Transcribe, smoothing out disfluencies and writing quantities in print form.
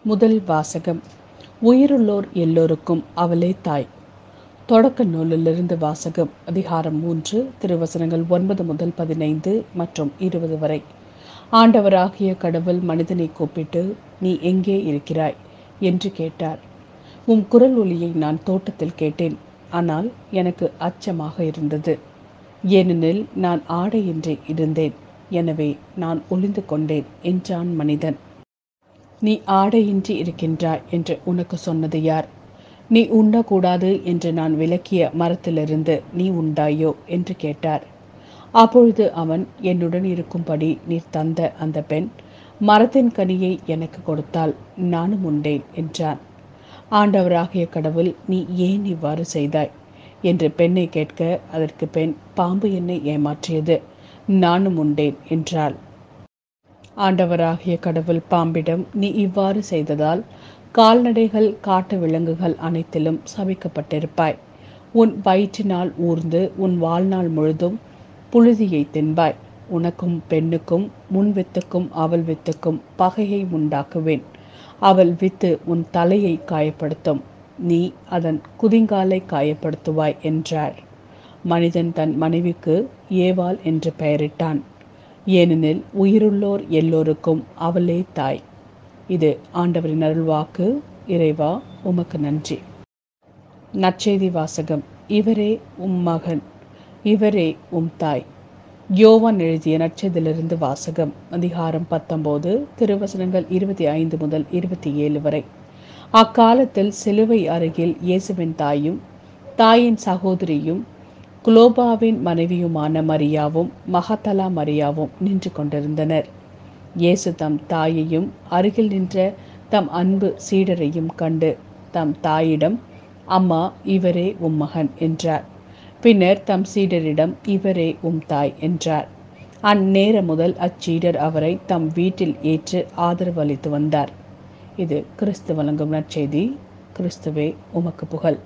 முதல் வாசகம். உயிருள்ளோர் எல்லோருக்கும் அவளே தாய். தொடக்க நூலிலிருந்து வாசகம். அதிகாரம் 3, திருவசனங்கள் 9 முதல் 15 மற்றும் 20 வரை. ஆண்டவராகிய கடவுள் மனிதனை கூப்பிட்டு, நீ எங்கே இருக்கிறாய் என்று கேட்டார். உம் குரல் ஒலியை நான் தோட்டத்தில் கேட்டேன். ஆனால் எனக்கு அச்சமாக இருந்தது. ஏனெனில் நான் ஆடையின்றி இருந்தேன். எனவே நான் ஒளிந்து கொண்டேன் என்றான் மனிதன். நீ ஆடையின்றி இருக்கின்றாய் என்று உனக்கு சொன்னது யார்? நீ உண்ணக்கூடாது என்று நான் விலக்கிய மரத்திலிருந்து நீ உண்டாயோ என்று கேட்டார். அப்பொழுது அவன், என்னுடன் இருக்கும்படி நீர் தந்த அந்த பெண் மரத்தின் கனியை எனக்கு கொடுத்தால் நானும் உண்டேன் என்றான். ஆண்டவராகிய கடவுள், நீ ஏன் இவ்வாறு செய்தாய் என்று பெண்ணை கேட்க, அதற்கு பெண், பாம்பு என்னை ஏமாற்றியது, நானும் உண்டேன் என்றாள். ஆண்டவராகிய கடவுள் பாம்பிடம், நீ இவ்வாறு செய்ததால் கால்நடைகள், காட்டு விலங்குகள் அனைத்திலும் சபிக்கப்பட்டிருப்பாய். உன் வயிற்றினால் ஊர்ந்து உன் வாழ்நாள் முழுதும் புழுதியை தின்பாய். உனக்கும் பெண்ணுக்கும், முன் வித்துக்கும் அவள் வித்துக்கும் பகையை உண்டாக்குவேன். அவள் வித்து உன் தலையை காயப்படுத்தும், நீ அதன் குதிங்காலை காயப்படுத்துவாய் என்றார். மனிதன் தன் மனைவிக்கு ஏவாள் என்று பெயரிட்டான். ஏனெனில் உயிருள்ளோர் எல்லோருக்கும் அவளே தாய். இது ஆண்டவரின் அருள்வாக்கு. இறைவா, உமக்கு நன்றி. நற்செய்தி வாசகம். இவரே உம் மகன், இவரே உம் தாய். யோவான் எழுதிய நற்செய்தியிலிருந்து வாசகம். அதிகாரம் 19, திருவசனங்கள் 25 முதல் 27 வரை. அக்காலத்தில் சிலுவை அருகில் இயேசுவின் தாயும் தாயின் சகோதரியும் குலோபாவின் மனைவியுமான மரியாவும் மகதலா மரியாவும் நின்று கொண்டிருந்தனர். இயேசு தம் தாயையும் அருகில் நின்ற தம் அன்பு சீடரையும் கண்டு தம் தாயிடம், அம்மா, இவரே உம் மகன் என்றார். பின்னர் தம் சீடரிடம், இவரே உம் தாய் என்றார். அந்நேரம் முதல் அச்சீடர் அவரை தம் வீட்டில் ஏற்று ஆதரவு அளித்து வந்தார். இது கிறிஸ்து வழங்கும் நற்செய்தி. கிறிஸ்துவே, உமக்கு புகழ்.